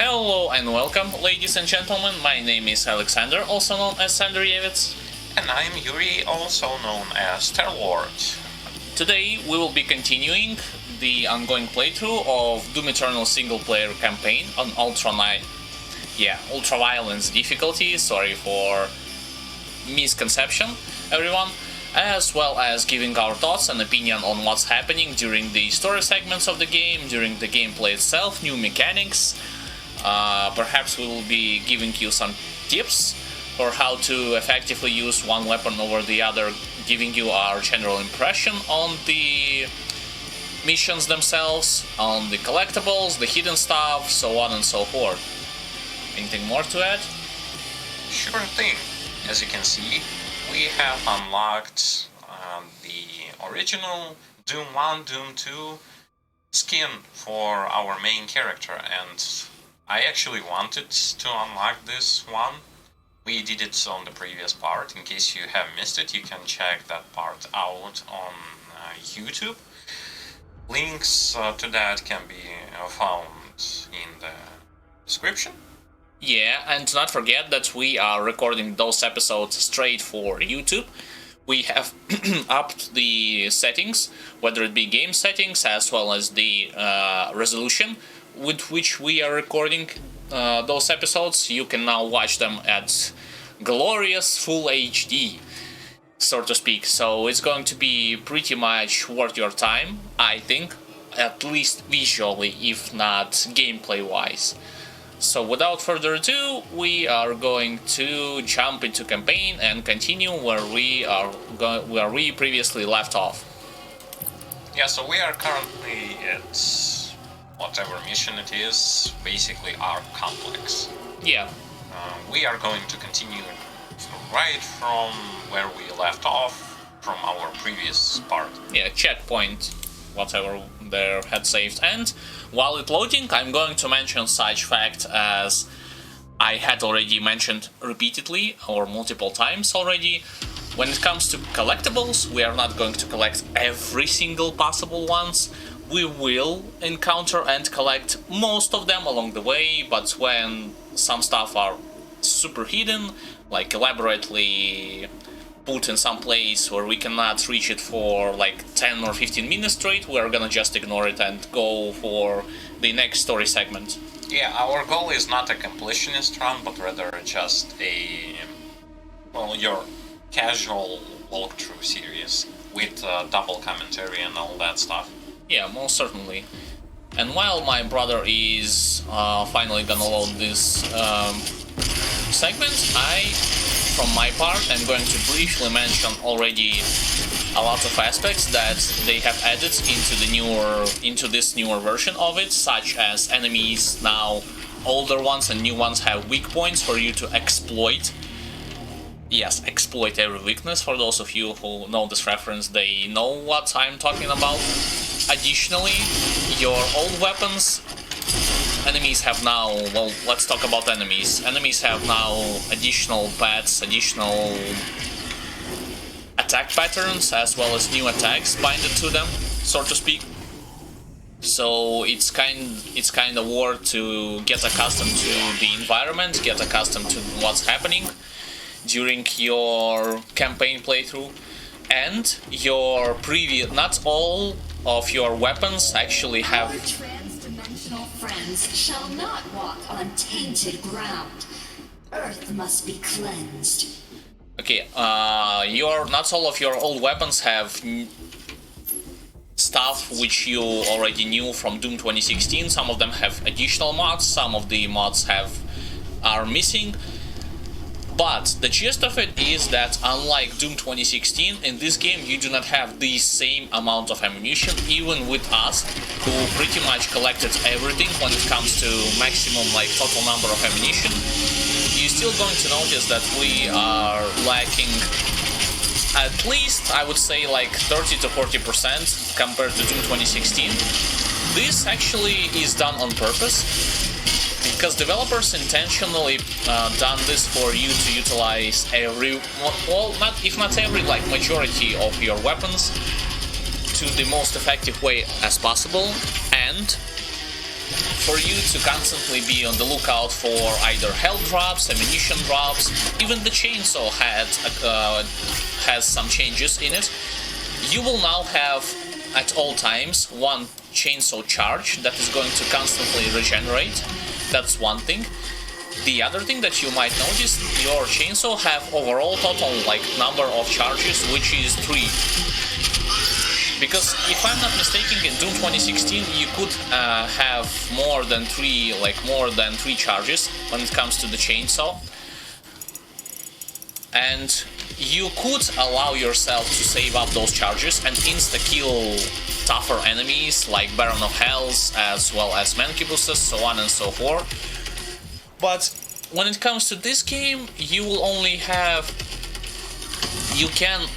Hello and welcome, ladies and gentlemen. My name is Alexander, also known as Sandreyevitz. And I'm Yuri, also known as Star-Lord. Today we will be continuing the ongoing playthrough of Doom Eternal single-player campaign on ultra violence difficulty. Sorry for misconception, everyone. As well as giving our thoughts and opinion on what's happening during the story segments of the game, during the gameplay itself, new mechanics. Perhaps we will be giving you some tips for how to effectively use one weapon over the other, giving you our general impression on the missions themselves, on the collectibles, the hidden stuff, so on and so forth. Anything more to add? Sure thing. As you can see, we have unlocked the original Doom 1, Doom 2 skin for our main character, and I actually wanted to unlock this one. We did it on the previous part. In case you have missed it, you can check that part out on YouTube. Links to that can be found in the description. Yeah, and do not forget that we are recording those episodes straight for YouTube. We have upped the settings, whether it be game settings as well as the resolution with which we are recording those episodes. You can now watch them at glorious full HD, so to speak. So it's going to be pretty much worth your time, I think, at least visually, if not gameplay-wise. So without further ado, we are going to jump into campaign and continue where we previously left off. Yeah, so we are currently at whatever mission it is, basically our complex. Yeah. We are going to continue right from where we left off from our previous part. Yeah, checkpoint, whatever there had saved. And while it's loading, I'm going to mention such fact as I had already mentioned repeatedly or multiple times already. When it comes to collectibles, we are not going to collect every single possible ones. We will encounter and collect most of them along the way, but when some stuff are super hidden, like elaborately put in some place where we cannot reach it for like 10 or 15 minutes straight, we are gonna just ignore it and go for the next story segment. Yeah, our goal is not a completionist run, but rather just your casual walkthrough series with double commentary and all that stuff. Yeah, most certainly. And while my brother is finally gonna load this segment, from my part, I'm going to briefly mention already a lot of aspects that they have added into this newer version of it, such as enemies now, older ones and new ones, have weak points for you to exploit. Yes, exploit every weakness. For those of you who know this reference, they know what I'm talking about. Additionally, your old weapons, enemies have now, well, let's talk about enemies. Enemies have now additional paths, additional attack patterns, as well as new attacks binded to them, so to speak. So it's kind of worth to get accustomed to the environment, get accustomed to what's happening during your campaign playthrough, and your not all of your weapons actually have. Transdimensional friends shall not walk on tainted ground. Earth must be cleansed. Okay, not all of your old weapons have stuff which you already knew from Doom 2016. Some of them have additional mods, some of the mods are missing. But the gist of it is that unlike Doom 2016, in this game you do not have the same amount of ammunition, even with us, who pretty much collected everything when it comes to maximum total number of ammunition. You're still going to notice that we are lacking at least, I would say, 30 to 40% compared to Doom 2016. This actually is done on purpose, because developers intentionally done this for you to utilize majority of your weapons to the most effective way as possible, and for you to constantly be on the lookout for either health drops, ammunition drops. Even the chainsaw has some changes in it. You will now have at all times one chainsaw charge that is going to constantly regenerate. That's one thing. The other thing that you might notice, your chainsaw have overall total number of charges, which is 3. Because if I'm not mistaken, in Doom 2016 you could have more than 3 charges when it comes to the chainsaw. And you could allow yourself to save up those charges and insta-kill tougher enemies like Baron of Hells, as well as Mancubuses, so on and so forth. But when it comes to this game, you will only have... You can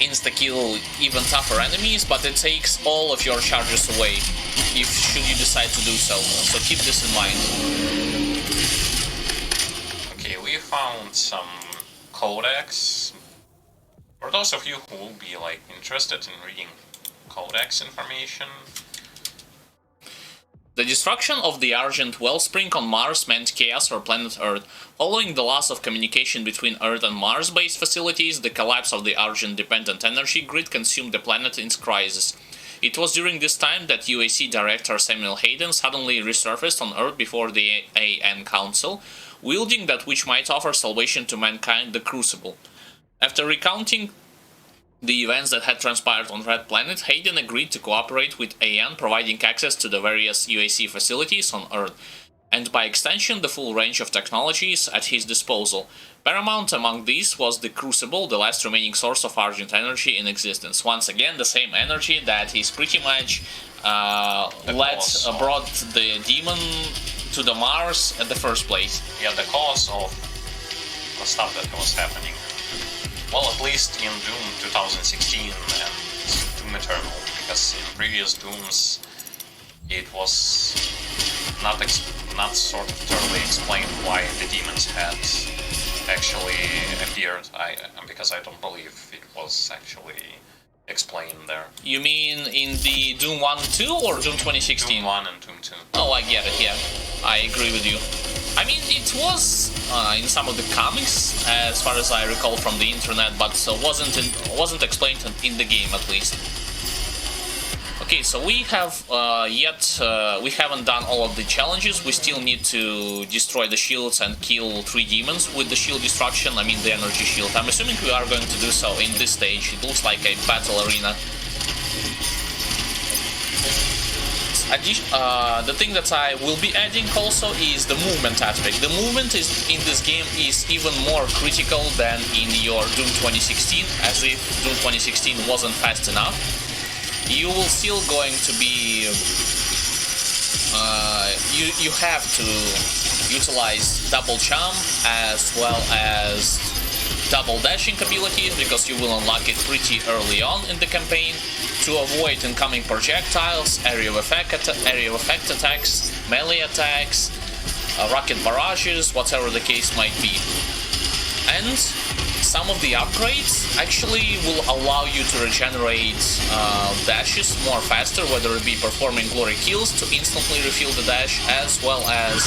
insta-kill even tougher enemies, but it takes all of your charges away, should you decide to do so. So keep this in mind. Okay, we found some codex. For those of you who will be interested in reading codex information. The destruction of the Argent Wellspring on Mars meant chaos for planet Earth. Following the loss of communication between Earth and Mars-based facilities, the collapse of the Argent-dependent energy grid consumed the planet in crisis. It was during this time that UAC Director Samuel Hayden suddenly resurfaced on Earth before the AN Council, wielding that which might offer salvation to mankind, the Crucible. After recounting the events that had transpired on Red Planet, Hayden agreed to cooperate with AN, providing access to the various UAC facilities on Earth, and by extension the full range of technologies at his disposal. Paramount among these was the Crucible, the last remaining source of Argent energy in existence. Once again, the same energy that is pretty much brought the demon to the Mars at the first place. Yeah, the cause of the stuff that was happening. Well, at least in Doom 2016 and Doom Eternal, because in previous Dooms it was not sort of thoroughly explained why the demons had actually appeared, because I don't believe it was actually explained there. You mean in the Doom 1 and 2 or Doom 2016? Doom 1 and Doom 2. Oh, I get it, yeah. I agree with you. I mean, it was in some of the comics, as far as I recall from the internet, but wasn't explained in the game at least. Okay, so we have we haven't done all of the challenges. We still need to destroy the shields and kill 3 demons with the shield destruction. I mean the energy shield. I'm assuming we are going to do so in this stage. It looks like a battle arena. The thing that I will be adding also is the movement aspect. The movement in this game is even more critical than in your Doom 2016, as if Doom 2016 wasn't fast enough. You will still going to be... you have to utilize double jump as well as double dashing abilities, because you will unlock it pretty early on in the campaign, to avoid incoming projectiles, area of effect attacks, melee attacks, rocket barrages, whatever the case might be. And some of the upgrades actually will allow you to regenerate dashes more faster, whether it be performing glory kills to instantly refill the dash, as well as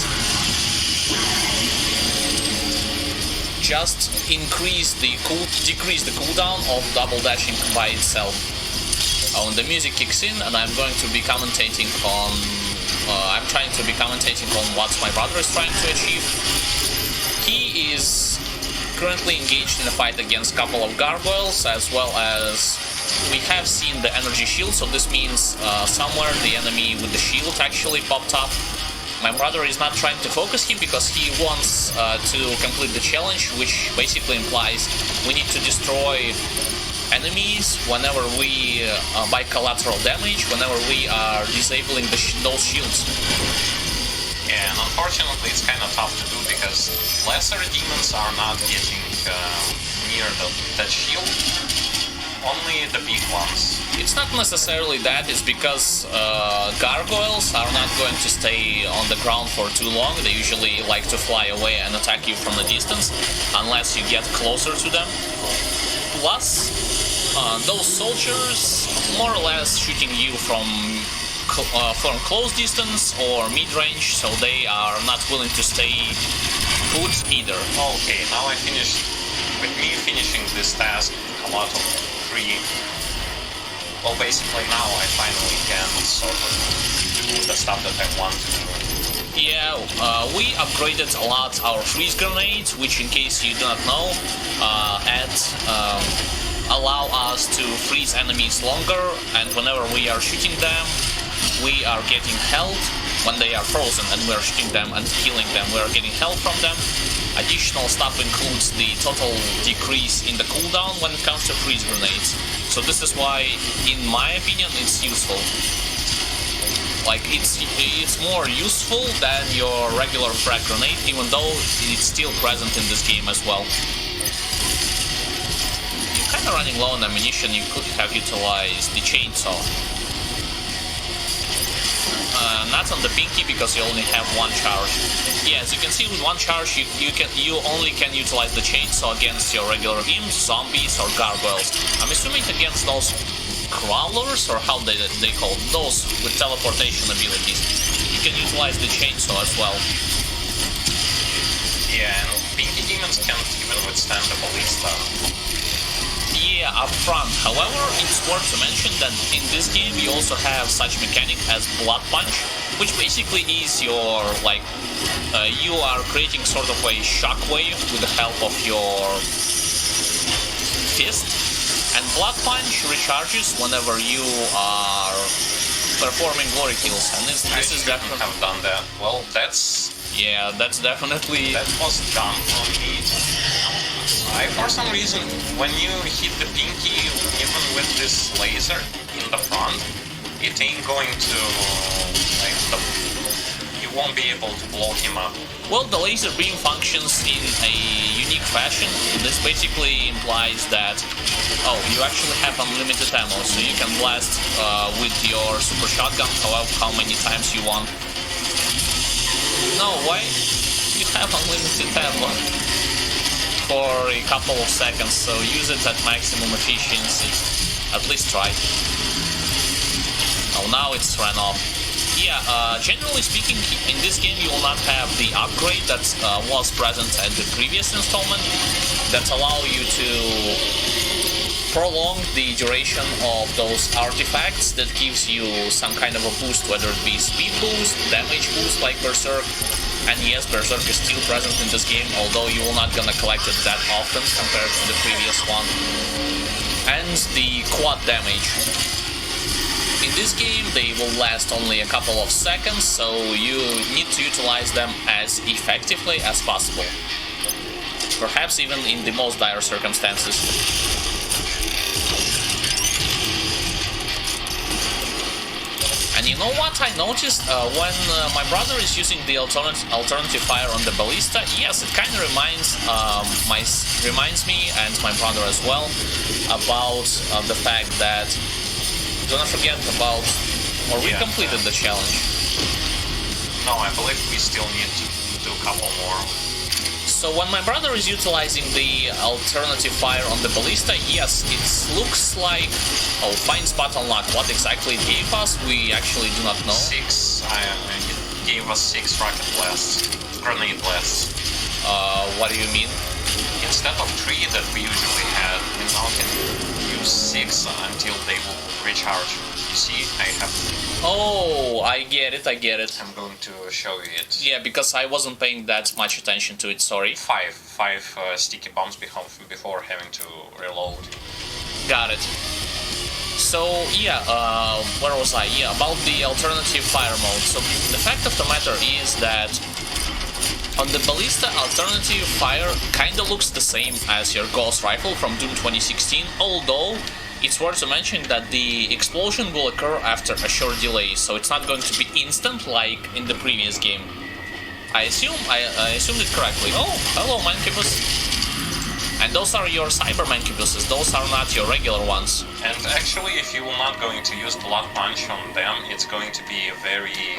just decrease the cooldown of double dashing by itself. When the music kicks in, and I'm going to be commentating on... I'm trying to be commentating on what my brother is trying to achieve. He is currently engaged in a fight against a couple of gargoyles, as well as we have seen the energy shield, so this means somewhere the enemy with the shield actually popped up. My brother is not trying to focus him because he wants to complete the challenge, which basically implies we need to destroy enemies whenever we, by collateral damage, whenever we are disabling those shields. Yeah, and unfortunately it's kind of tough to do because lesser demons are not getting near that shield, only the big ones. It's not necessarily that, it's because gargoyles are not going to stay on the ground for too long. They usually like to fly away and attack you from a distance, unless you get closer to them. Plus, those soldiers more or less shooting you from from close distance or mid-range, so they are not willing to stay put either. Okay, now I finished. With me finishing this task, a lot of free. Well, basically now I finally can sort of do the stuff that I want to do. Yeah, we upgraded a lot our freeze grenades, which, in case you do not know, allow us to freeze enemies longer, and whenever we are shooting them, we are getting health. When they are frozen and we are shooting them and killing them, we are getting health from them. Additional stuff includes the total decrease in the cooldown when it comes to freeze grenades. So this is why, in my opinion, it's useful. Like, it's more useful than your regular frag grenade, even though it's still present in this game as well. You're kinda running low on ammunition, you could have utilized the chainsaw. Not on the pinky, because you only have one charge. Yeah, as you can see, with one charge you only can utilize the chainsaw against your regular imps, zombies, or gargoyles. I'm assuming against those crawlers, or how they call those with teleportation abilities. You can utilize the chainsaw as well. Yeah, and pinky demons can't even withstand the ballista. Yeah, up front. However, it's worth to mention that in this game you also have such mechanic as Blood Punch, which basically is your, like, you are creating sort of a shockwave with the help of your fist, and Blood Punch recharges whenever you are performing glory kills, and this is definitely... have done that. Well, that's... Yeah, that's definitely... That was dumb on me. For some reason, when you hit the pinky, even with this laser in the front, it ain't going to, like, you won't be able to blow him up. Well, the laser beam functions in a unique fashion. This basically implies that, oh, you actually have unlimited ammo, so you can blast with your super shotgun how many times you want. No, why? You have unlimited ammo for a couple of seconds, so use it at maximum efficiency. At least try. Oh, now it's ran off. Yeah, generally speaking, in this game you will not have the upgrade that was present at the previous installment that allow you to prolong the duration of those artifacts that gives you some kind of a boost, whether it be speed boost, damage boost like Berserk. And yes, Berserk is still present in this game, although you will not gonna collect it that often compared to the previous one. And the quad damage. In this game, they will last only a couple of seconds, so you need to utilize them as effectively as possible. Perhaps even in the most dire circumstances. And you know what I noticed when my brother is using the alternative fire on the ballista? Yes, it kind of reminds me and my brother as well about the fact that do not forget about, or we completed the challenge. No, I believe we still need to do a couple more. So when my brother is utilizing the alternative fire on the ballista, yes, it looks like... Oh, find spot unlocked. What exactly it gave us, we actually do not know. 6, it gave us 6 rocket blasts, grenade blasts. What do you mean? Instead of 3 that we usually had, we now can use 6 until they will recharge. You see, I have... Oh, I get it. I'm going to show you it. Yeah, because I wasn't paying that much attention to it, sorry. 5 sticky bombs before having to reload. Got it. So, yeah, where was I? Yeah, about the alternative fire mode. So, the fact of the matter is that on the ballista, alternative fire kinda looks the same as your Ghost Rifle from Doom 2016, although it's worth to mention that the explosion will occur after a short delay, so it's not going to be instant like in the previous game. I assumed it correctly. Oh, hello, Mancubus. And those are your cyber Mancubuses, those are not your regular ones. And actually, if you are not going to use Blood Punch on them, it's going to be very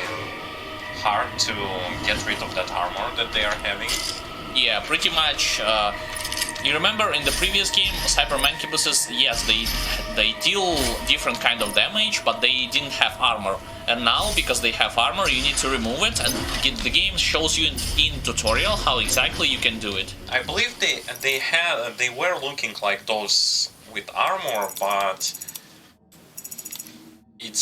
hard to get rid of that armor that they are having. Yeah, pretty much. You remember in the previous game, cyber Mancubuses, yes, they deal different kind of damage, but they didn't have armor. And now, because they have armor, you need to remove it, and the game shows you in tutorial how exactly you can do it. I believe they were looking like those with armor, but it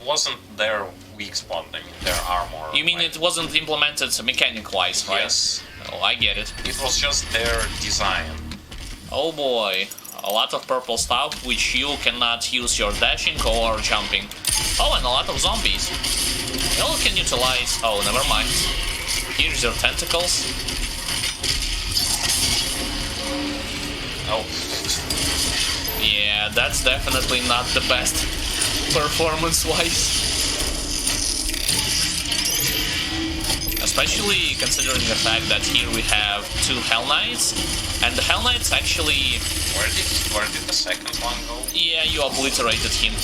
wasn't their weak spot. I mean, their armor. You mean like, it wasn't implemented mechanic-wise, right? Yes. Oh, I get it. It was just their design. Oh boy, a lot of purple stuff which you cannot use your dashing or jumping. Oh, and a lot of zombies. You all can utilize... Oh, never mind. Here's your tentacles. Oh. Yeah, that's definitely not the best performance-wise. Especially considering the fact that here we have two Hell Knights, and the Hell Knights actually... Where did the second one go? Yeah, you obliterated him.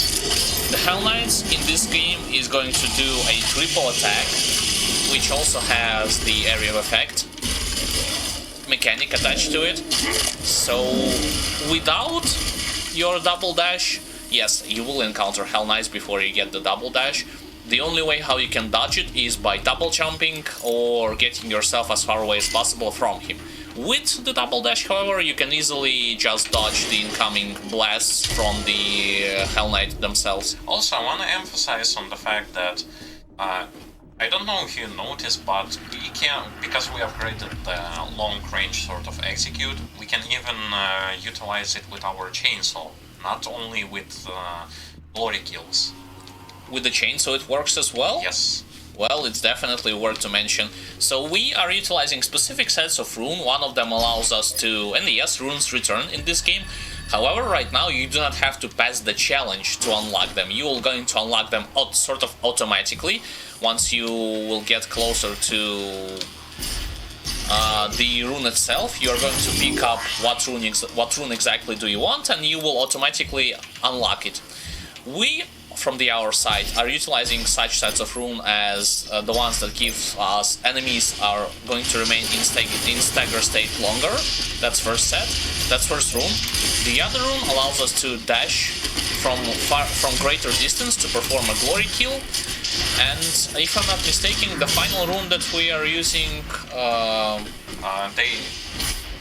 The Hell Knights in this game is going to do a triple attack, which also has the area of effect mechanic attached to it. So, without your double dash, yes, you will encounter Hell Knights before you get the double dash. The only way how you can dodge it is by double jumping or getting yourself as far away as possible from him. With the double dash, however, you can easily just dodge the incoming blasts from the Hell Knight themselves. Also, I want to emphasize on the fact that I don't know if you noticed, but we can, because we upgraded the long range sort of execute, we can even utilize it with our chainsaw, not only with glory kills. With the chainsaw it works as well? Yes. Well, it's definitely worth to mention. So we are utilizing specific sets of rune. One of them allows us to... And yes, runes return in this game. However, right now you do not have to pass the challenge to unlock them. You are going to unlock them sort of automatically once you will get closer to the rune itself. You are going to pick up what rune exactly do you want, and you will automatically unlock it. We, from our side, are utilizing such sets of rune as the ones that give us enemies are going to remain in stagger state longer. That's first set. That's first rune. The other rune allows us to dash from greater distance to perform a glory kill. And if I'm not mistaken, the final rune that we are using...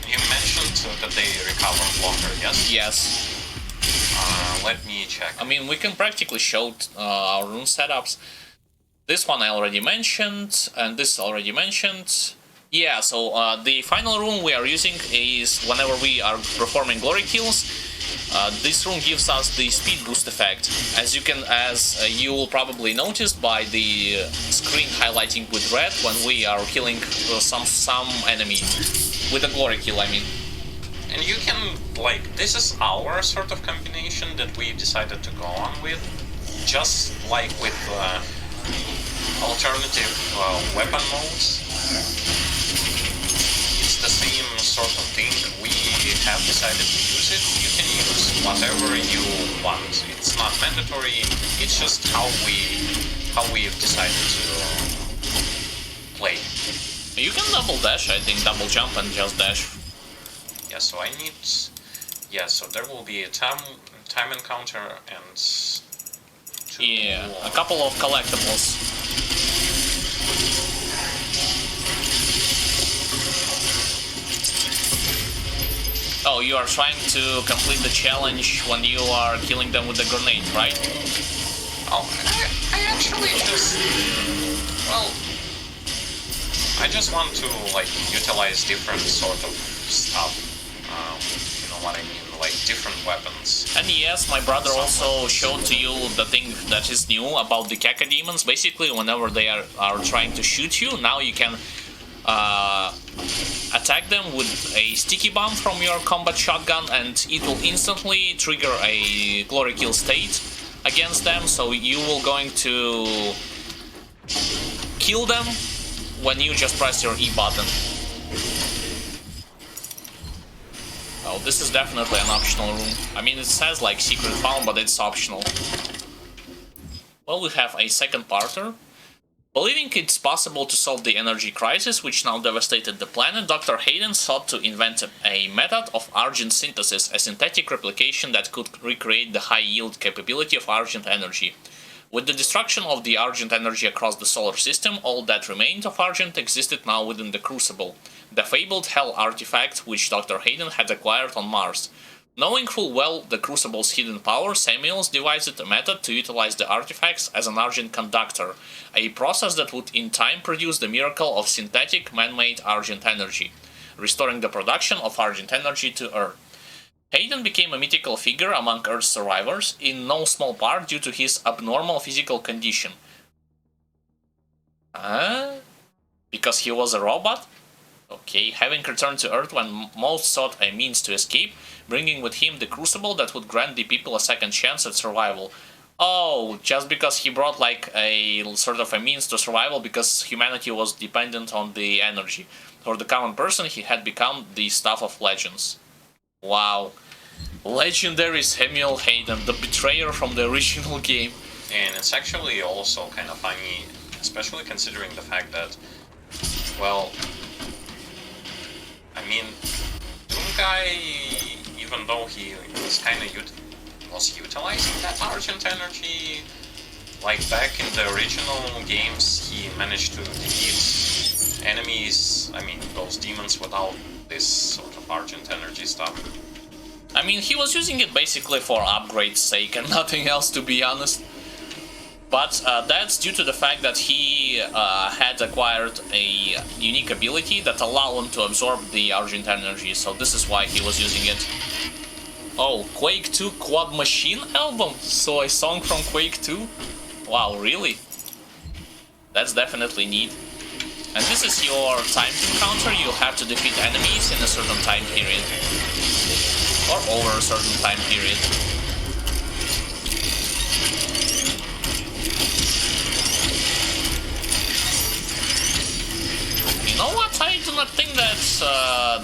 You mentioned that they recover longer, yes? Yes. Let me check. I mean, we can practically show our rune setups. This one I already mentioned, and this already mentioned. Yeah, so the final rune we are using is whenever we are performing glory kills. This rune gives us the speed boost effect, as you will probably notice by the screen highlighting with red when we are killing some enemy with a glory kill, I mean. And you can, like, this is our sort of combination that we decided to go on with, just like with alternative weapon modes. It's the same sort of thing. We have decided to use it. You can use whatever you want. It's not mandatory. It's just how we've decided to play. You can double dash, I think, double jump and just dash. Yeah, so I need... Yeah, so there will be a time encounter and... Yeah, a couple of collectibles. Oh, you are trying to complete the challenge when you are killing them with the grenade, right? Oh, I actually just... Well... I just want to, like, utilize different sort of stuff. You know what I mean, like different weapons. And yes, my brother also showed to you the thing that is new about the Caca demons. Basically, whenever they are trying to shoot you, now you can attack them with a sticky bomb from your combat shotgun, and it will instantly trigger a glory kill state against them, so you will going to kill them when you just press your E button. Oh, this is definitely an optional room. I mean, it says like secret found, but it's optional. Well, we have a second parter. Believing it's possible to solve the energy crisis, which now devastated the planet, Dr. Hayden sought to invent a method of argent synthesis, a synthetic replication that could recreate the high-yield capability of argent energy. With the destruction of the Argent energy across the solar system, all that remained of Argent existed now within the Crucible, the fabled Hell artifact which Dr. Hayden had acquired on Mars. Knowing full well the Crucible's hidden power, Samuels devised a method to utilize the artifacts as an Argent conductor, a process that would in time produce the miracle of synthetic man-made Argent energy, restoring the production of Argent energy to Earth. Hayden became a mythical figure among Earth's survivors, in no small part due to his abnormal physical condition. Because he was a robot? Okay, having returned to Earth when most sought a means to escape, bringing with him the Crucible that would grant the people a second chance at survival. Oh, just because he brought like a sort of a means to survival because humanity was dependent on the energy. For the common person, he had become the stuff of legends. Wow. Legendary Samuel Hayden, the betrayer from the original game. And it's actually also kind of funny, especially considering the fact that, well, I mean, Doom Guy, even though he was kind of was utilizing that Argent energy, like back in the original games, he managed to defeat enemies, I mean, those demons without this sort of Argent energy stuff. I mean, he was using it basically for upgrade's sake and nothing else, to be honest. But that's due to the fact that he had acquired a unique ability that allowed him to absorb the Argent energy, so this is why he was using it. Oh, Quake 2 Quad Machine album? So a song from Quake 2? Wow, really? That's definitely neat. And this is your timed encounter. You'll have to defeat enemies in a certain time period. Or over a certain time period. You know what? I do not think that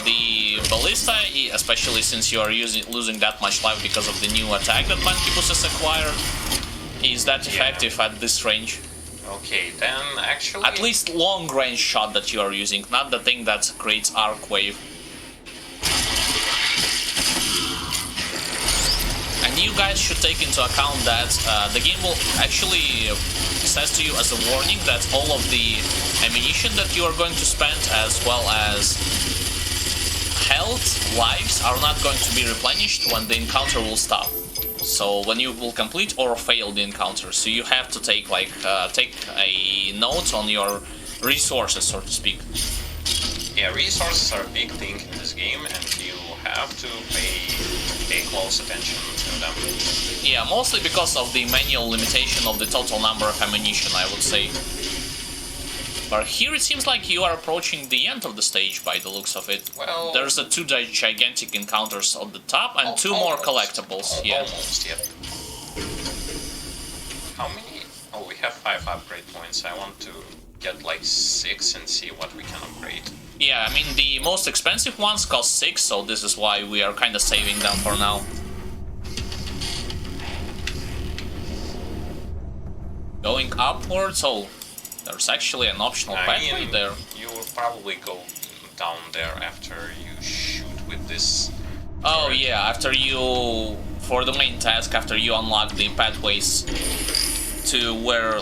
the Ballista, especially since you are losing that much life because of the new attack that Mankibus has acquired, is that effective at this range. Okay, then actually... At least long-range shot that you are using, not the thing that creates arc wave. And you guys should take into account that the game will actually says to you as a warning that all of the ammunition that you are going to spend, as well as health, lives, are not going to be replenished when the encounter will stop. So when you will complete or fail the encounter, so you have to take like take a note on your resources, so to speak. Yeah, resources are a big thing in this game, and you have to pay close attention to them. Yeah, mostly because of the manual limitation of the total number of ammunition, I would say. But here it seems like you are approaching the end of the stage by the looks of it. Well, there's two gigantic encounters on the top and two more collectibles. Yeah. Almost, yep. How many? Oh, we have 5 upgrade points. I want to get like 6 and see what we can upgrade. Yeah, I mean the most expensive ones cost 6, so this is why we are kind of saving them for now. Going upwards, oh, there's actually an optional pathway there. You will probably go down there after you shoot with this. Oh turret. yeah, after you, for the main task, after you unlock the pathways to where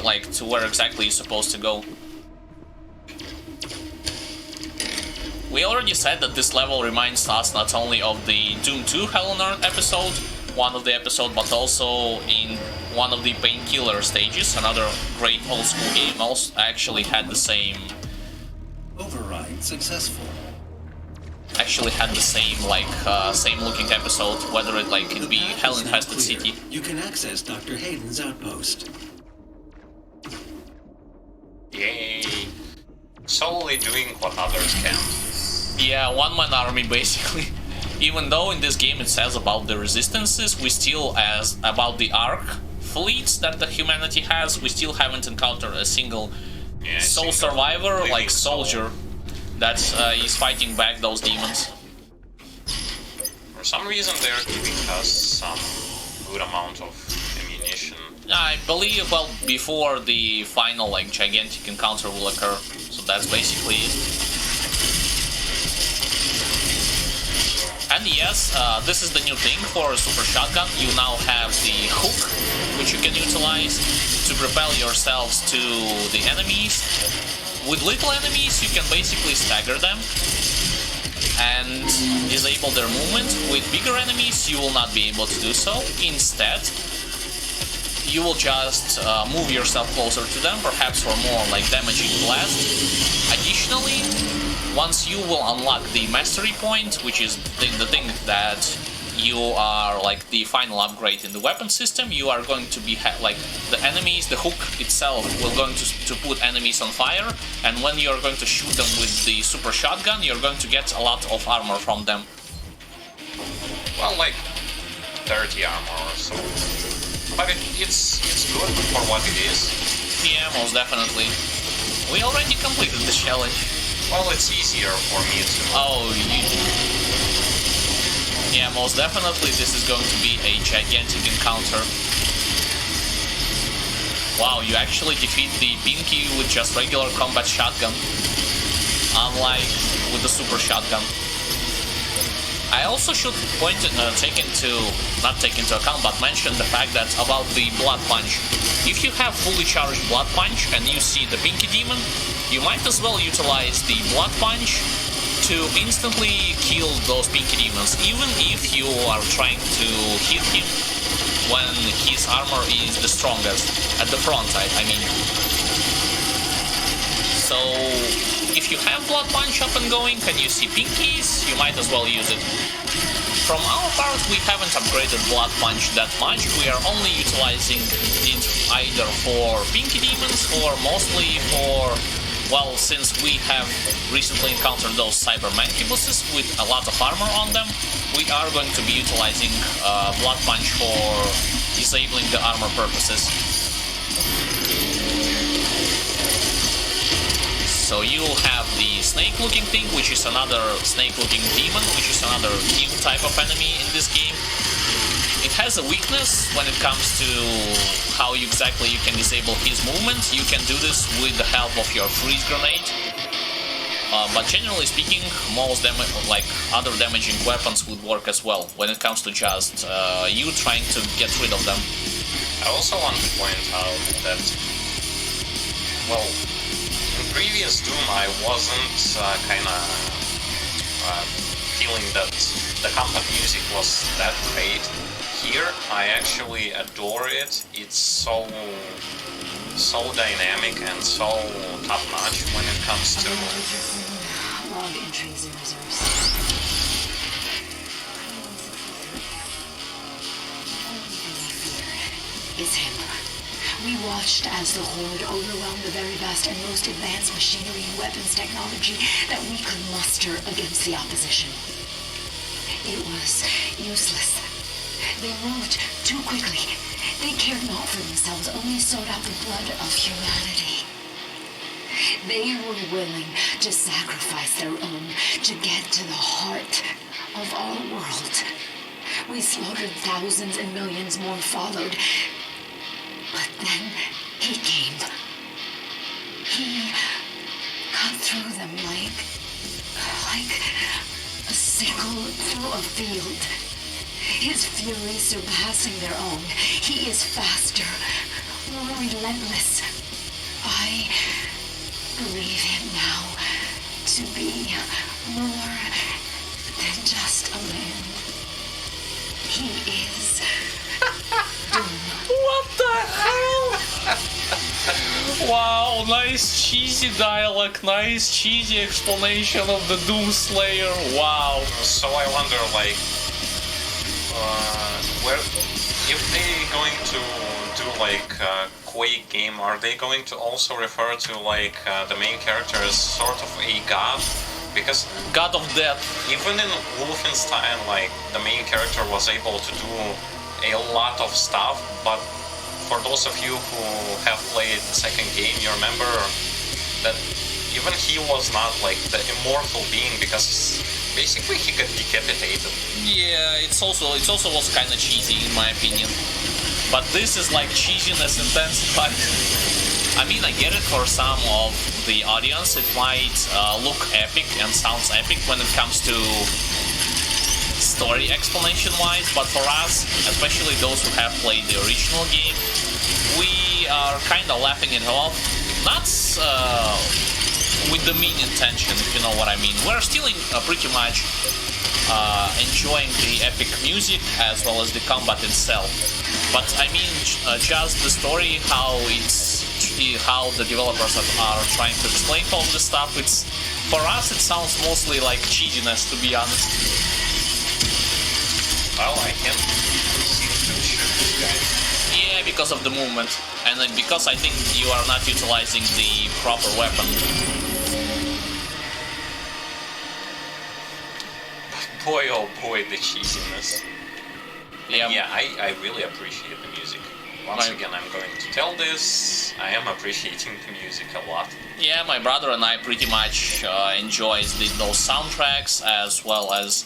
exactly you're supposed to go. We already said that this level reminds us not only of the Doom 2 Hell on Earth episode, one of the episodes, but also in one of the Painkiller stages, another great old school game, also actually had the same... Override successful. Actually had the same, same looking episode, whether it, it be Hell Infested City. You can access Dr. Hayden's outpost. Yay! Solely doing what others can. Yeah, one-man army, basically. Even though in this game it says about the resistances, we still, as about the Ark fleets that the humanity has, we still haven't encountered a single soul survivor, like soldier, that is fighting back those demons. For some reason they're giving us some good amount of ammunition. I believe, well, before the final, gigantic encounter will occur, so that's basically it. And yes, this is the new thing for a super shotgun. You now have the hook, which you can utilize to propel yourselves to the enemies. With little enemies, you can basically stagger them and disable their movement. With bigger enemies, you will not be able to do so. Instead, you will just move yourself closer to them, perhaps for more like damaging blast. Additionally, once you will unlock the mastery point, which is the thing that you are like the final upgrade in the weapon system, you are going to be like the enemies, the hook itself will going to put enemies on fire, and when you are going to shoot them with the super shotgun, you're going to get a lot of armor from them. Well, like 30 armor or so. But it's good for what it is. Yeah, most definitely. We already completed the challenge. Well, it's easier for me to... Oh, yeah, most definitely this is going to be a gigantic encounter. Wow, you actually defeat the Pinky with just regular combat shotgun, unlike with the super shotgun. I also should not take into account, but mention the fact that about the blood punch. If you have fully charged blood punch and you see the Pinky Demon, you might as well utilize the blood punch to instantly kill those Pinky Demons, even if you are trying to hit him when his armor is the strongest, at the front, I mean. So, if you have Blood Punch up and going and you see Pinkies, you might as well use it. From our part, we haven't upgraded Blood Punch that much. We are only utilizing it either for Pinky Demons or mostly for, well, since we have recently encountered those Cyber Mankibuses with a lot of armor on them, we are going to be utilizing Blood Punch for disabling the armor purposes. So you'll have the snake-looking thing, which is another snake-looking demon, which is another new type of enemy in this game. It has a weakness when it comes to how exactly you can disable his movement. You can do this with the help of your freeze grenade. But generally speaking, most other damaging weapons would work as well when it comes to just you trying to get rid of them. I also want to point out that, well, in previous Doom I wasn't feeling that the combat music was that great. Here I actually adore it. It's so dynamic and so top-notch when it comes to... Log entry 006. Is him. We watched as the Horde overwhelmed the very best and most advanced machinery and weapons technology that we could muster against the opposition. It was useless. They moved too quickly. They cared not for themselves, only sought out the blood of humanity. They were willing to sacrifice their own to get to the heart of our world. We slaughtered thousands and millions more followed. But then he came. He cut through them like a sickle through a field. His fury surpassing their own. He is faster, more relentless. I believe him now to be more than just a man. He is Doom. What the hell? Wow, nice cheesy dialogue, nice cheesy explanation of the Doom Slayer, wow. So I wonder, like, where, if they're going to do like a Quake game, are they going to also refer to like the main character as sort of a god? Because God of Death. even in Wolfenstein, like, the main character was able to do a lot of stuff, but for those of you who have played the second game, you remember that even he was not like the immortal being, because basically he got decapitated. Yeah, it's also was kind of cheesy in my opinion. But this is like cheesiness intensified. I mean, I get it for some of the audience. It might look epic and sounds epic when it comes to story explanation-wise, but for us, especially those who have played the original game, we are kind of laughing it off. Not with the mean intention, if you know what I mean. We're still pretty much enjoying the epic music as well as the combat itself. But I mean, just the story, how the developers are trying to explain all this stuff. It's, for us, it sounds mostly like cheesiness, to be honest. Well, I can't seem to shoot this guy. Yeah, because of the movement, and then because I think you are not utilizing the proper weapon. Boy, oh boy, the cheesiness. Yeah, Yeah, I really appreciate the music. Once again, I'm going to tell this, I am appreciating the music a lot. Yeah, my brother and I pretty much enjoys those soundtracks, as well as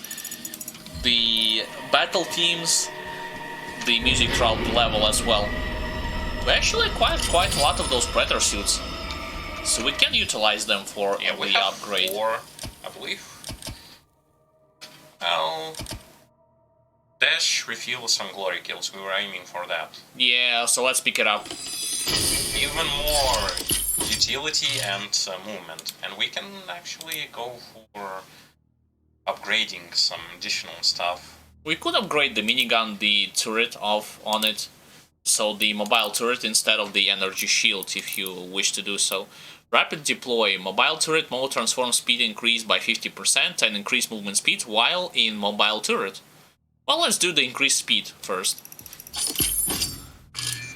the battle themes, the music throughout the level as well. We actually acquired quite a lot of those Predator suits, so we can utilize them for Yeah, we the have upgrade. 4, I believe. Well, dash, refuel, some glory kills. We were aiming for that. Yeah, so let's pick it up. Even more utility and movement, and we can actually go for upgrading some additional stuff. We could upgrade the minigun, the turret on it, so the mobile turret instead of the energy shield, if you wish to do so. Rapid deploy. Mobile turret mode transform speed increased by 50% and increase movement speed while in mobile turret. Well, let's do the increased speed first.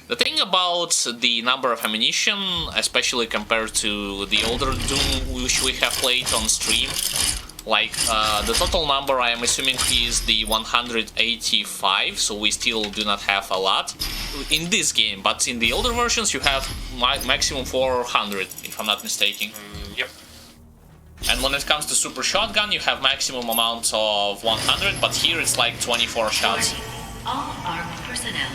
The thing about the number of ammunition, especially compared to the older Doom which we have played on stream, like the total number I am assuming is the 185, so we still do not have a lot in this game, but in the older versions you have maximum 400, if I'm not mistaken. Yep. And when it comes to super shotgun, you have maximum amount of 100, but here it's like 24 shots. All armed personnel,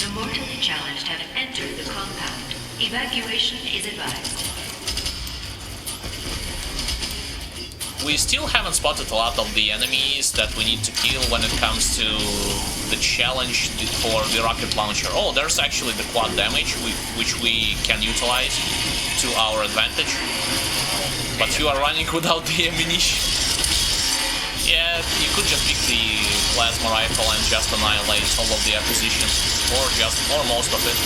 the mortally challenged have entered the compound. Evacuation is advised. We still haven't spotted a lot of the enemies that we need to kill when it comes to the challenge for the rocket launcher. Oh, there's actually the quad damage, which we can utilize to our advantage. But you are running without the ammunition. Yeah, you could just pick the plasma rifle and just annihilate all of the opposition, or most of it.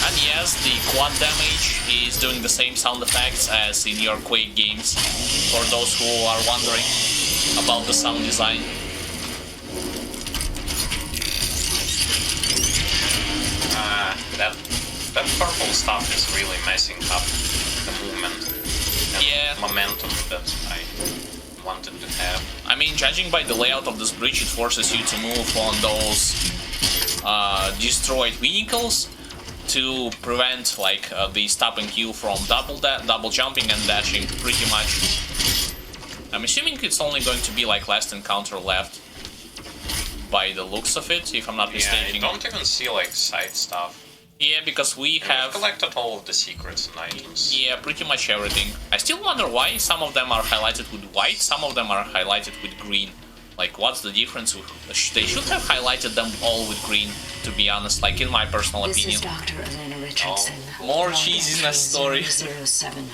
And yes, the quad damage is doing the same sound effects as in your Quake games, for those who are wondering about the sound design. That purple stuff is really messing up the movement and momentum that I wanted to have. I mean, judging by the layout of this bridge, it forces you to move on those destroyed vehicles to prevent like the stopping you from double jumping and dashing, pretty much. I'm assuming it's only going to be like last encounter left by the looks of it, if I'm not mistaken. Yeah, I don't even see like side stuff. Yeah, because we have collected all of the secrets and items. Yeah, pretty much everything. I still wonder why some of them are highlighted with white, some of them are highlighted with green. Like, what's the difference? They should have highlighted them all with green, to be honest, like in my personal opinion. This is Dr. Elena Richardson. More cheesiness story. 07,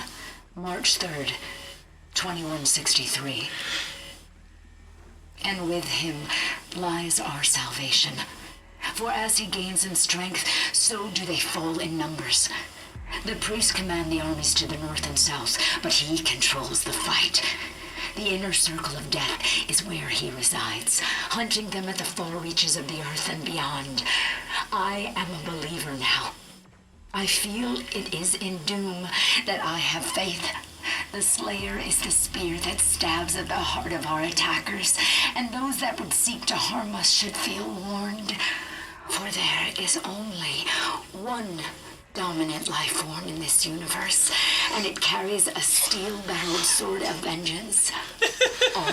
March 3rd, 2163. And with him lies our salvation. For as he gains in strength, so do they fall in numbers. The priests command the armies to the north and south, but he controls the fight. The inner circle of death is where he resides, hunting them at the far reaches of the earth and beyond. I am a believer now. I feel it is in Doom that I have faith. The Slayer is the spear that stabs at the heart of our attackers, and those that would seek to harm us should feel warned. For there is only one dominant life form in this universe, and it carries a steel-barreled sword of vengeance. All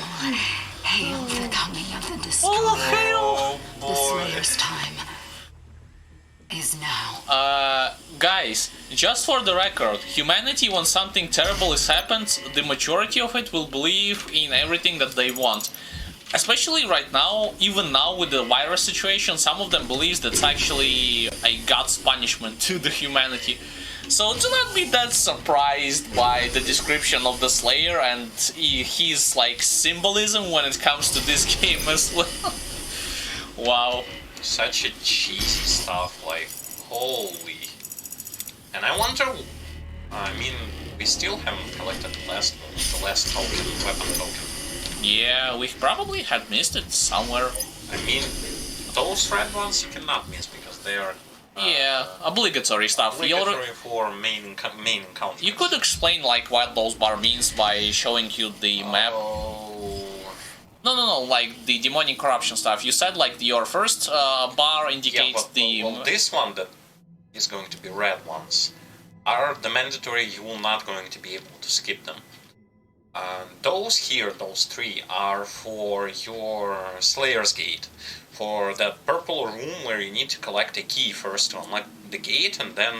hail the coming of the Destroyer. All hail! The Slayer's time is now. Guys, just for the record, humanity, when something terrible has happened, the majority of it will believe in everything that they want. Especially right now, even now with the virus situation, some of them believe that's actually a god's punishment to the humanity. So do not be that surprised by the description of the Slayer and his like symbolism when it comes to this game as well. Wow. Such a cheesy stuff, like, holy. And I wonder, I mean, we still haven't collected the last token, weapon token. Yeah, we probably had missed it somewhere. I mean, those red ones you cannot miss because they are Yeah, obligatory stuff. obligatory for main encounters. You could explain like what those bar means by showing you the map. Oh, No, like the demonic corruption stuff. You said like your first bar yeah, indicates but the... well, this one that is going to be red ones are the mandatory. You will not going to be able to skip them. Those here, those three, are for your Slayer's Gate. For that purple room where you need to collect a key first to unlock the gate, and then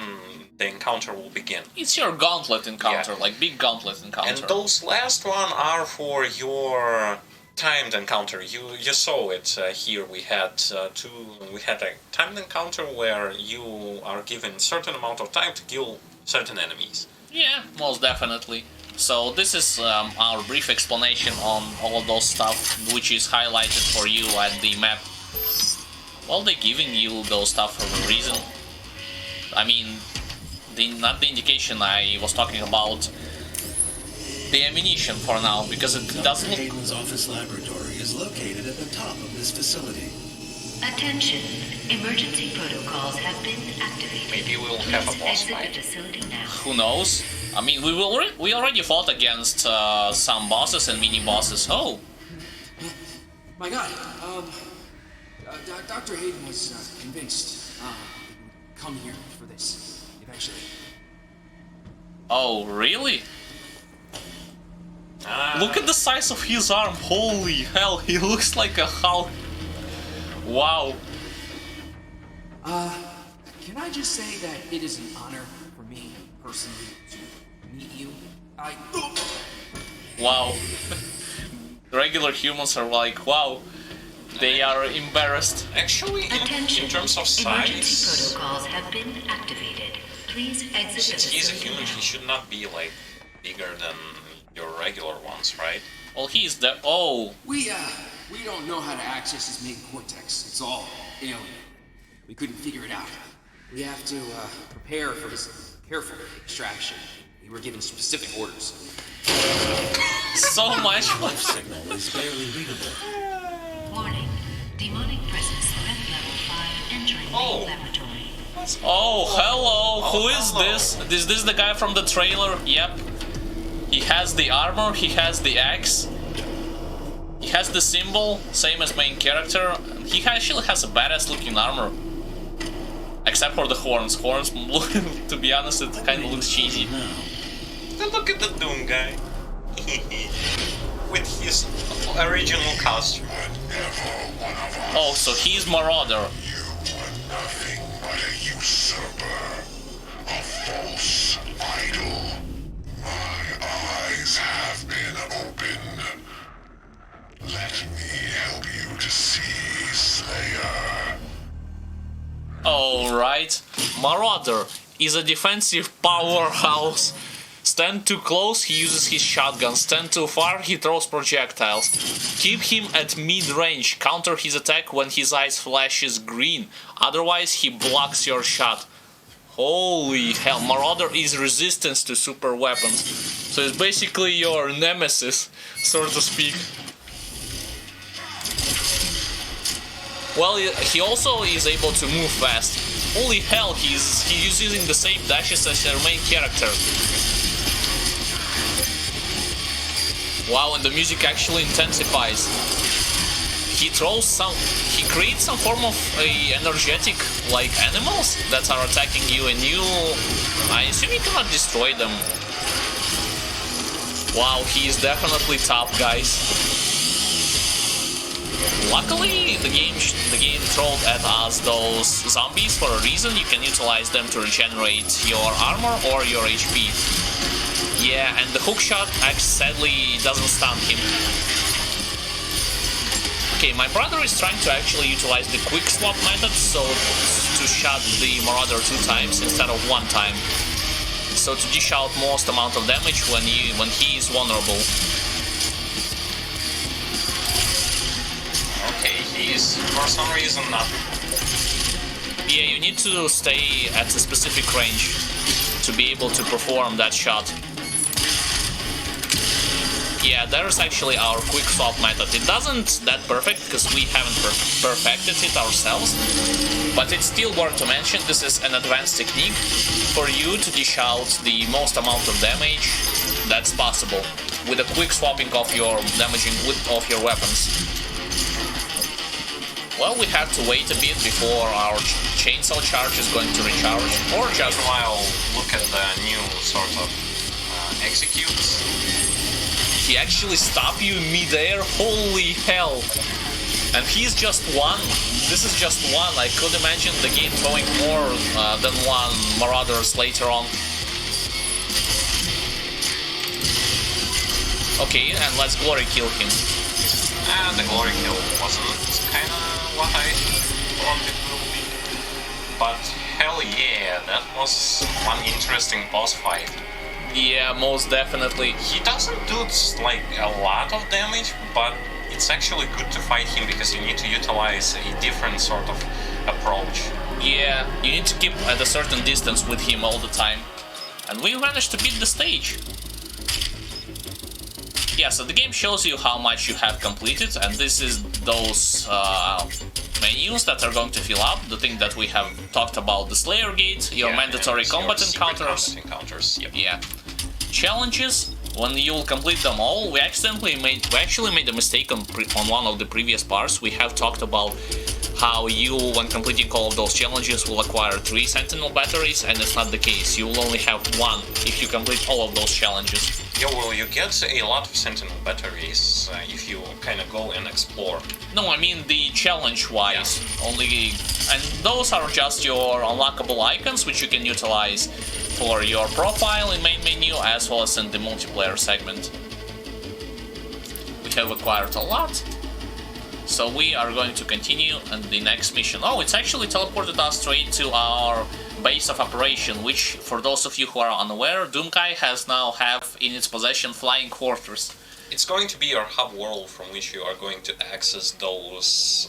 the encounter will begin. It's your gauntlet encounter, Yeah. like big gauntlet encounter. And those last one are for your timed encounter. You saw it here. We had a timed encounter where you are given certain amount of time to kill certain enemies. Yeah, most definitely. So this is our brief explanation on all of those stuff, which is highlighted for you at the map. Well, they're giving you those stuff for a reason. I mean, not the indication I was talking about. The ammunition for now, because it Dr. doesn't look... Hayden's office laboratory is located at the top of this facility. Attention. Emergency protocols have been activated. Maybe we'll have a Please boss exit fight. the facility now. Who knows? I mean, we already fought against some bosses and mini bosses. Oh, My God, Dr. Hayden was convinced he would come here for this, eventually. oh, really? Look at the size of his arm. Holy hell, he looks like a Hulk. Wow. Can I just say that it is an honor for me personally to meet you? Wow. Regular humans are like, wow. They are embarrassed. Actually, Attention. in terms of Emergency size, protocols have been activated. Please exit the since he's a facility human, now. he should not be like bigger than your regular ones, right? Well, he's the... Oh, We don't know how to access his main cortex. It's all alien. We couldn't figure it out. We have to prepare for this careful extraction. We were given specific orders. so much. Life signal is barely readable. Warning. Demonic presence threat level 5 entering Oh. main laboratory. Oh, hello. Who is hello. this? Is this the guy from the trailer? Yep. He has the armor, he has the axe. He has the symbol, same as main character. He actually has a badass looking armor. Except for the horns. Horns, to be honest, it kind of looks cheesy. Now, Look at the Doom guy. With his original costume. Oh, so he's Marauder. You are nothing but a usurper, a false idol. My eyes have been opened. Let me help you to see, Slayer. Alright. Marauder is a defensive powerhouse. Stand too close, he uses his shotgun. Stand too far, he throws projectiles. Keep him at mid-range. Counter his attack when his eyes flashes green. Otherwise, he blocks your shot. Holy hell, Marauder is resistance to super weapons. So it's basically your nemesis, so to speak. Well, he also is able to move fast. Holy hell, he's using the same dashes as their main character. Wow, and the music actually intensifies. He creates some form of energetic, like, animals that are attacking you, and I assume you cannot destroy them. Wow, he is definitely top, guys. Luckily, the game thrown at us those zombies for a reason. You can utilize them to regenerate your armor or your HP. Yeah, and the hookshot sadly doesn't stun him. Okay, my brother is trying to actually utilize the quick swap method, so to shot the Marauder 2 times instead of 1 time. So to dish out most amount of damage when he is vulnerable. Okay, he's for some reason not. Yeah, you need to stay at a specific range to be able to perform that shot. Yeah, there's actually our quick swap method. It doesn't that perfect because we haven't perfected it ourselves, but it's still worth to mention. This is an advanced technique for you to dish out the most amount of damage that's possible with a quick swapping of your of your weapons. Well, we have to wait a bit before our chainsaw charge is going to recharge, or just Meanwhile, look at the new sort of executes. he actually stopped you mid-air. Holy hell! And he's just one. This is just one. I could imagine the game throwing more than one Marauders later on. Okay, and let's glory kill him. And the glory kill wasn't kinda what I thought it will be. But hell yeah, that was one interesting boss fight. Yeah, most definitely. He doesn't do like a lot of damage, but it's actually good to fight him because you need to utilize a different sort of approach. Yeah, you need to keep at a certain distance with him all the time. And we managed to beat the stage. Yeah, so the game shows you how much you have completed, and this is those menus that are going to fill up. The thing that we have talked about, the Slayer Gate, your mandatory combat encounters. Yep. Yeah. Challenges. When you'll complete them all, we actually made a mistake on one of the previous parts. We have talked about how you, when completing all of those challenges, will acquire 3 Sentinel batteries, and it's not the case. You will only have 1 if you complete all of those challenges. Yeah, well, you get a lot of Sentinel batteries if you kind of go and explore. No, I mean the challenge-wise. Yeah. Only, and those are just your unlockable icons, which you can utilize for your profile in main menu as well as in the multiplayer segment. We have acquired a lot, so we are going to continue on the next mission. Oh, it's actually teleported us straight to our base of operation, which, for those of you who are unaware, Doomkai has now have in its possession flying quarters. It's going to be your hub world from which you are going to access those.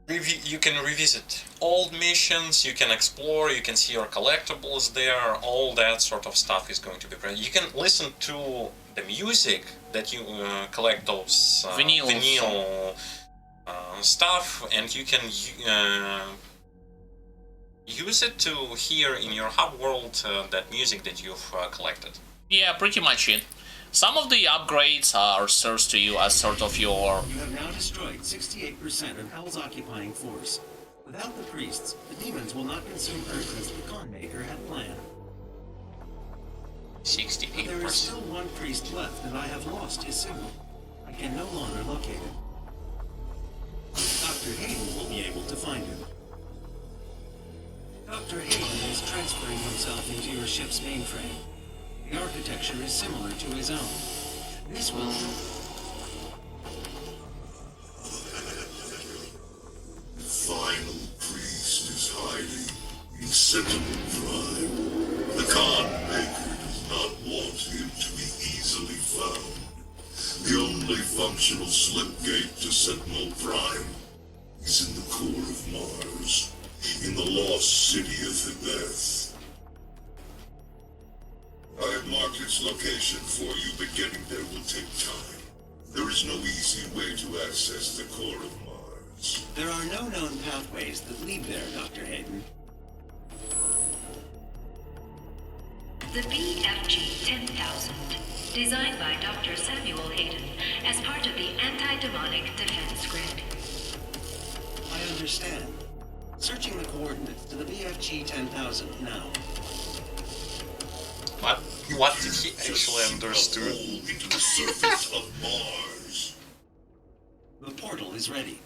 You can revisit old missions, you can explore, you can see your collectibles there, all that sort of stuff is going to be present. You can listen to the music that you collect those vinyl stuff, and you can use it to hear in your hub world that music that you've collected. Yeah, pretty much it. Some of the upgrades are served to you as sort of your... You have now destroyed 68% of Hell's occupying force. Without the priests, the demons will not consume Earth as the Conmaker had planned. 68%. There is still one priest left, and I have lost his signal. I can no longer locate him. Dr. Hayden will be able to find him. Dr. Hayden is transferring himself into your ship's mainframe. The architecture is similar to his own. This will... The final priest is hiding in Sentinel Prime. The Conmaker does not want him to be easily found. The only functional slipgate to Sentinel Prime is in the core of Mars, in the lost city of Thibeth. I have marked its location for you, but getting there will take time. There is no easy way to access the core of Mars. There are no known pathways that lead there, Dr. Hayden. The BFG 10,000, designed by Dr. Samuel Hayden as part of the anti-demonic defense grid. I understand. Searching the coordinates to the BFG 10,000 now. What did he actually understood? Into the surface of Mars. The portal is ready.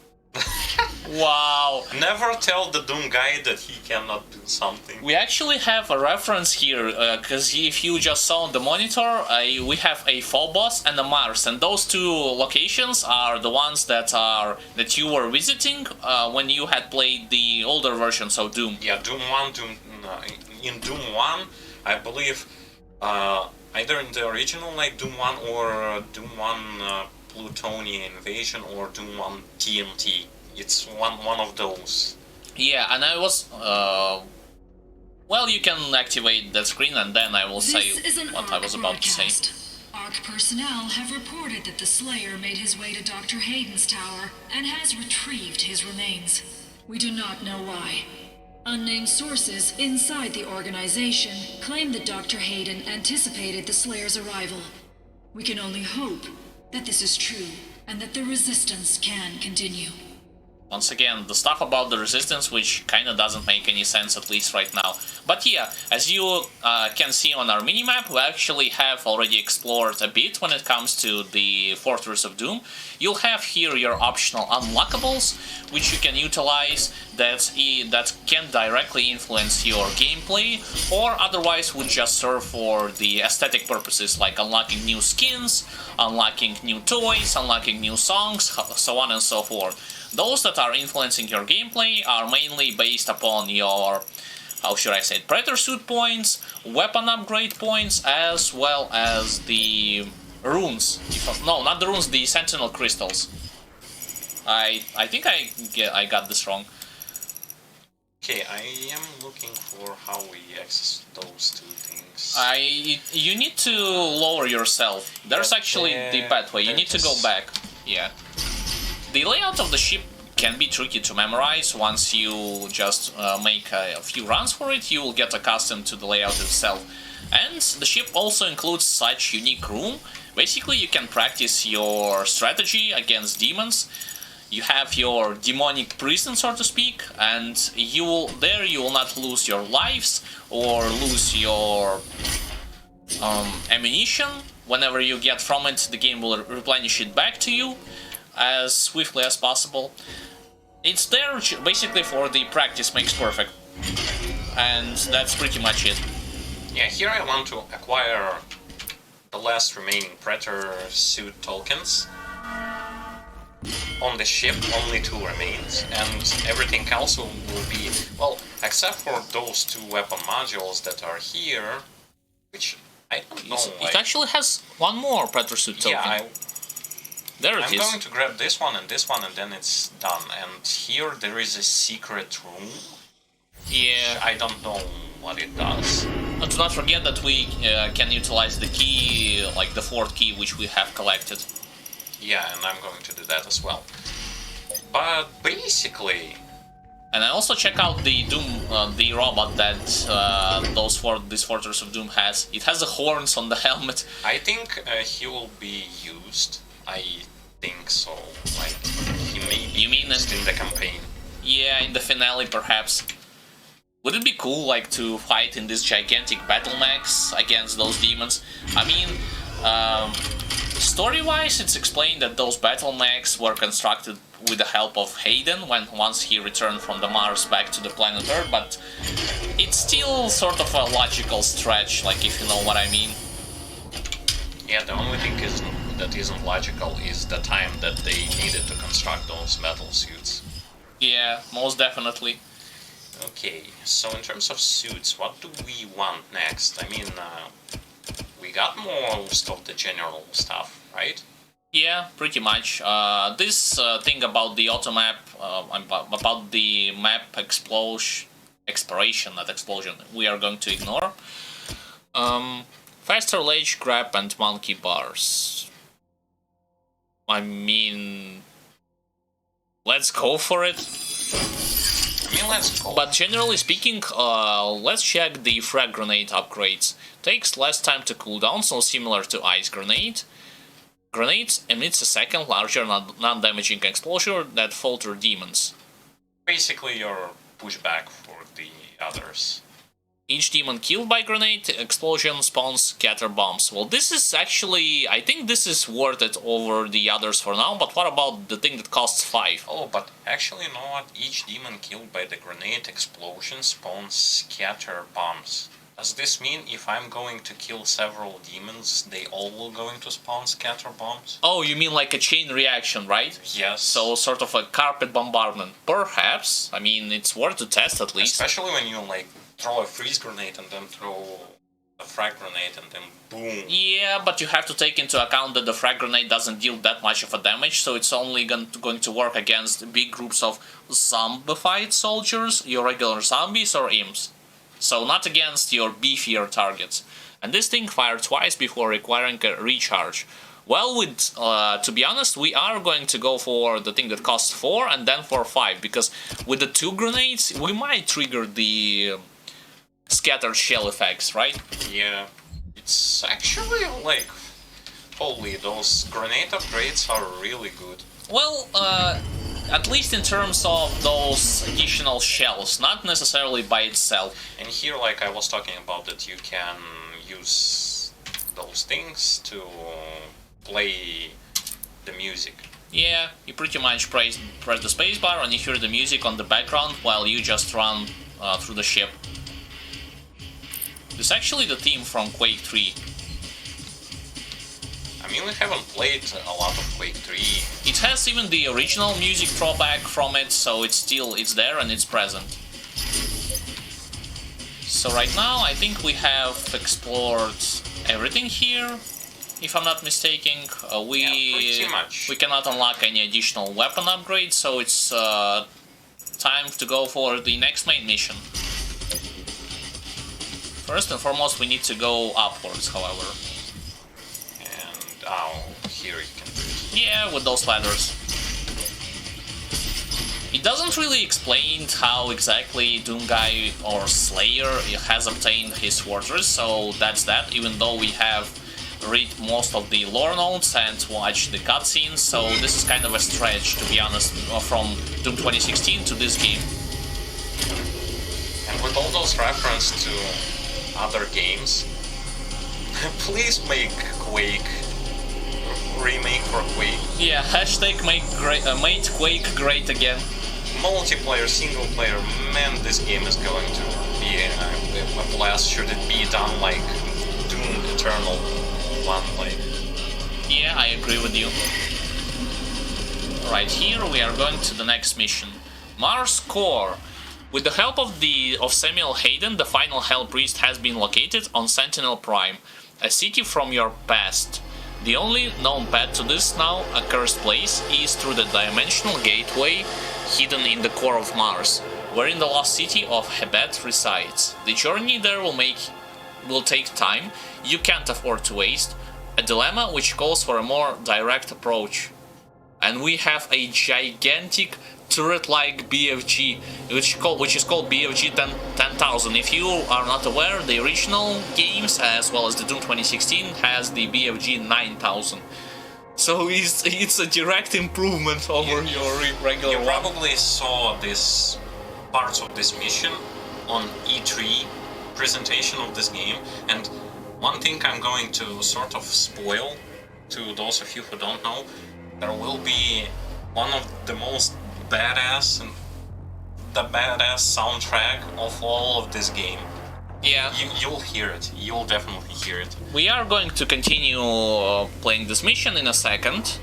Wow. Never tell the Doom guy that he cannot do something. We actually have a reference here, because if you just saw on the monitor, we have a Phobos and a Mars, and those two locations are the ones that you were visiting when you had played the older versions of Doom. Yeah, Doom 1, in Doom 1, I believe, either in the original, like Doom 1 or Doom 1 Plutonian Invasion or Doom 1 TNT. It's one of those. Yeah, and I was... well, you can activate that screen and then I will say what I was about to say. ARC personnel have reported that the Slayer made his way to Dr. Hayden's tower and has retrieved his remains. We do not know why. Unnamed sources inside the organization claim that Dr. Hayden anticipated the Slayer's arrival. We can only hope that this is true and that the resistance can continue. Once again, the stuff about the resistance, which kinda doesn't make any sense, at least right now. But yeah, as you can see on our minimap, we actually have already explored a bit when it comes to the Fortress of Doom. You'll have here your optional unlockables, which you can utilize that can directly influence your gameplay, or otherwise would just serve for the aesthetic purposes, like unlocking new skins, unlocking new toys, unlocking new songs, so on and so forth. Those that are influencing your gameplay are mainly based upon your, how should I say it, Predator suit points, weapon upgrade points, as well as the runes. No, not the runes, the Sentinel crystals. I think I got this wrong. Okay, I am looking for how we access those two things. You need to lower yourself. There's actually the pathway. You need to go back. Yeah. The layout of the ship can be tricky to memorize. Once you just make a few runs for it, you will get accustomed to the layout itself. And the ship also includes such unique room. Basically, you can practice your strategy against demons. You have your demonic prison, so to speak, and you will not lose your lives or lose your ammunition. Whenever you get from it, the game will replenish it back to you as swiftly as possible. It's there basically for the practice makes perfect, and that's pretty much it. Yeah, here I want to acquire the last remaining Predator suit tokens. On the ship, only 2 remains, and everything else will be, well, except for those 2 weapon modules that are here, which I don't know. It actually has one more Predator suit token. Yeah, there it I'm is. going to grab this one, and then it's done. And here there is a secret room. Yeah. I don't know what it does. Do not forget that we can utilize the key, like the 4th key, which we have collected. Yeah, and I'm going to do that as well. But basically... And I also check out the Doom, the robot that this Fortress of Doom has. It has the horns on the helmet. I think he will be used. I think so. Like, he may be used in the campaign. Yeah, in the finale perhaps. Would it be cool, like, to fight in this gigantic battle mechs against those demons? I mean, story-wise, it's explained that those battle mechs were constructed with the help of Hayden once he returned from the Mars back to the planet Earth, but it's still sort of a logical stretch, like, if you know what I mean. Yeah, the only thing that isn't logical is the time that they needed to construct those metal suits. Yeah, most definitely. Okay, so in terms of suits, what do we want next? I mean, we got most of the general stuff, right? Yeah, pretty much. This thing about the auto map, about the map exploration, not explosion, we are going to ignore. Faster ledge grab and monkey bars. I mean, let's go for it. I mean, let's go. But generally speaking, let's check the frag grenade upgrades. Takes less time to cool down, so similar to ice grenade. Grenades emits a second larger non-damaging explosion that falter demons. Basically your pushback for the others. Each demon killed by grenade explosion spawns scatter bombs. Well, this is actually... I think this is worth it over the others for now, but what about the thing that costs 5? Oh, but actually, you know what? Each demon killed by the grenade explosion spawns scatter bombs. Does this mean if I'm going to kill several demons, they all will going to spawn scatter bombs? Oh, you mean like a chain reaction, right? Yes. So sort of a carpet bombardment. Perhaps. I mean, it's worth to test at least. Especially when you like throw a freeze grenade and then throw a frag grenade and then boom. Yeah, but you have to take into account that the frag grenade doesn't deal that much of a damage, so it's only going to work against big groups of zombified soldiers, your regular zombies or imps. So not against your beefier targets. And this thing fired twice before requiring a recharge. Well, to be honest, we are going to go for the thing that costs 4 and then for 5, because with the 2 grenades, we might trigger the scattered shell effects, right? Yeah, it's actually like, holy, those grenade upgrades are really good. Well, at least in terms of those additional shells, not necessarily by itself. And here, like I was talking about, that you can use those things to play the music. Yeah, you pretty much press the spacebar and you hear the music on the background while you just run through the ship. It's actually the theme from Quake 3. I mean, we haven't played a lot of Quake 3. It has even the original music throwback from it, so it's there and it's present. So right now, I think we have explored everything here, if I'm not mistaken. Pretty much. We cannot unlock any additional weapon upgrades, so it's time to go for the next main mission. First and foremost, we need to go upwards, however. And, oh, here you can do it. Yeah, with those ladders. It doesn't really explain how exactly Doomguy or Slayer has obtained his fortress, so that's that, even though we have read most of the lore notes and watched the cutscenes, so this is kind of a stretch, to be honest, from Doom 2016 to this game. And with all those references to other games, please make Quake remake for Quake. Yeah, hashtag make Quake great again. Multiplayer, single player, man, this game is going to be a blast. Should it be done like Doom Eternal 1, like... Yeah, I agree with you. Right, here we are going to the next mission. Mars Core. With the help of Samuel Hayden, the final Hell Priest has been located on Sentinel Prime, a city from your past. The only known path to this now accursed place is through the dimensional gateway hidden in the core of Mars, wherein the lost city of Hebet resides. The journey there will take time you can't afford to waste, a dilemma which calls for a more direct approach. And we have a gigantic turret-like BFG, which is called BFG 10,000. If you are not aware, the original games, as well as the Doom 2016, has the BFG 9000. So it's a direct improvement over your regular one. You probably saw this parts of this mission on E3 presentation of this game, and one thing I'm going to sort of spoil to those of you who don't know, there will be one of the most badass and the badass soundtrack of all of this game. Yeah. You'll hear it. You'll definitely hear it. We are going to continue playing this mission in a second.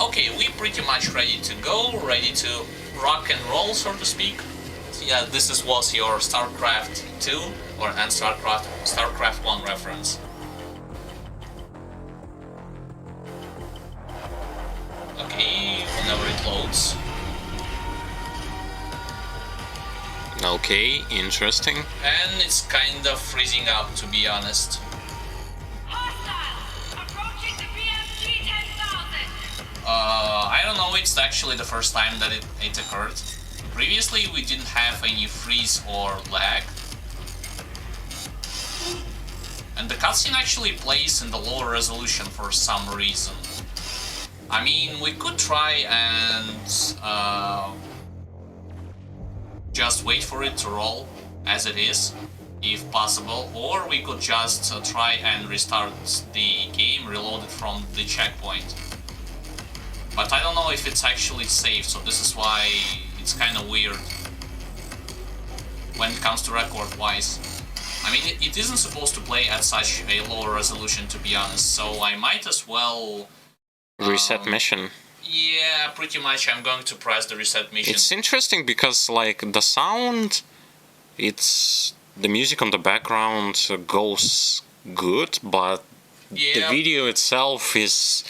Okay, we're pretty much ready to go, ready to rock and roll, so to speak. So yeah, this was your StarCraft 2 and StarCraft 1 reference. Okay, whenever it loads. Okay, interesting. And it's kind of freezing up, to be honest. I don't know, it's actually the first time that it occurred. Previously we didn't have any freeze or lag. And the cutscene actually plays in the lower resolution for some reason. I mean, we could try and just wait for it to roll as it is, if possible, or we could just try and restart the game, reload it from the checkpoint. But I don't know if it's actually safe, so this is why it's kind of weird when it comes to record-wise. I mean, it isn't supposed to play at such a lower resolution, to be honest, so I might as well... Reset mission. Yeah, pretty much I'm going to press the reset mission. It's interesting because, like, the sound, the music on the background goes good, but the video itself is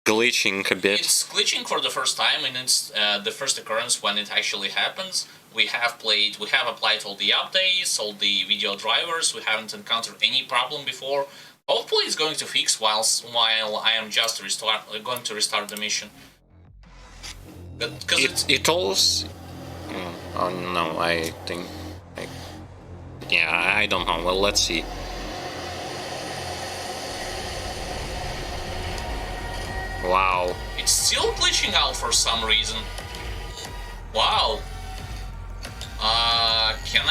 glitching a bit. It's glitching for the first time, and it's the first occurrence when it actually happens. We have applied all the updates, all the video drivers, we haven't encountered any problem before. Hopefully it's going to fix while I am just going to restart the mission. It always... Oh no, I think... yeah, I don't know. Well, let's see. Wow. It's still glitching out for some reason. Wow. Can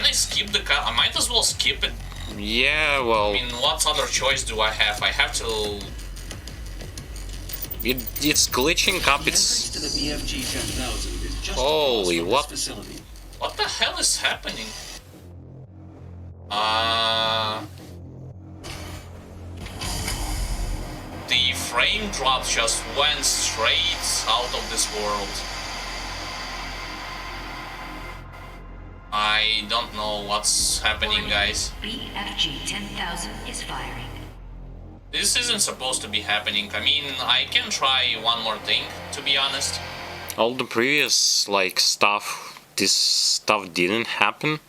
I skip the cut? I might as well skip it. Yeah, well... I mean, what other choice do I have? I have to... It's glitching up, it's... The entrance to the BFG 10,000 is just Holy, across from what? this facility. What the hell is happening? The frame drop just went straight out of this world. I don't know what's happening, guys. BFG 10,000 is firing. This isn't supposed to be happening. I mean, I can try one more thing, to be honest. All the previous, like, this stuff didn't happen.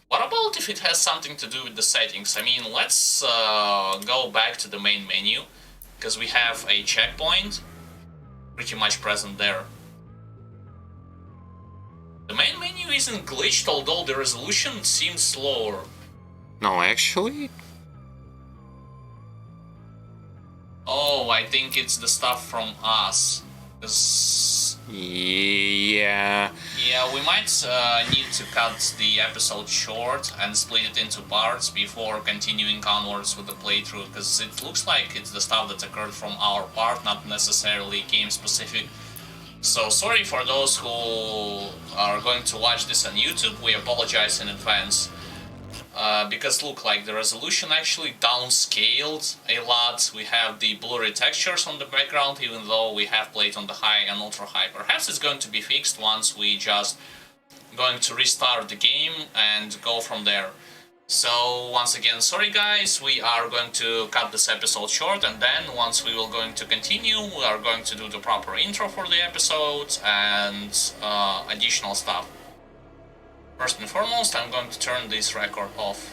What about if it has something to do with the settings? I mean, let's go back to the main menu, because we have a checkpoint pretty much present there. The main menu isn't glitched, although the resolution seems slower. No, actually... Oh, I think it's the stuff from us. Yeah... Yeah, we might need to cut the episode short and split it into parts before continuing onwards with the playthrough, because it looks like it's the stuff that occurred from our part, not necessarily game-specific. So sorry for those who are going to watch this on YouTube, we apologize in advance. Because look, like the resolution actually downscaled a lot. We have the blurry textures on the background, even though we have played on the high and ultra high. Perhaps it's going to be fixed once we just going to restart the game and go from there. So once again, sorry guys, we are going to cut this episode short, and then once we will going to continue, we are going to do the proper intro for the episode and additional stuff. First and foremost, I'm going to turn this record off.